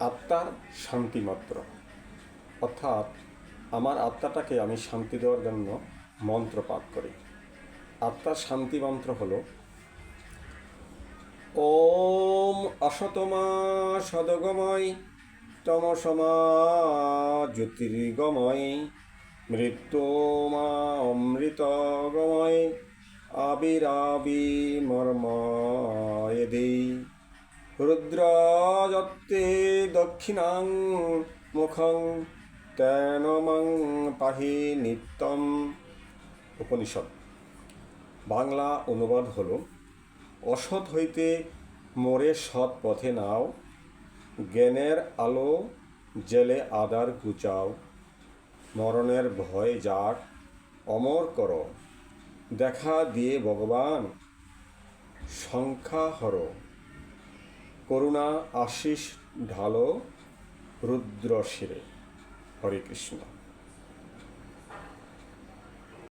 আত্মার শান্তিমাত্র, অর্থাৎ আমার আত্মাটাকে আমি শান্তি দেওয়ার জন্য মন্ত্র পাঠ করি। আত্মার শান্তি মন্ত্র হল ওম অসতমা সদগময় তমসমা জ্যোতির্গময় মৃত্যুমা অমৃতগময় আবিরাবি মর্ময়েদি রুদ্রযত্তে দক্ষিণাং মুখং তেন মং পাহি নিত্যম। উপনিষদ। বাংলা অনুবাদ হল অসৎ হইতে মোরে সৎ পথে নাও, জ্ঞানের আলো জেলে আদার গুচাও, মরণের ভয় যাক অমর কর, দেখা দিয়ে ভগবান সংখ্যা হর, করুণা আশিস ঢালো রুদ্র শিরে। হরে কৃষ্ণ।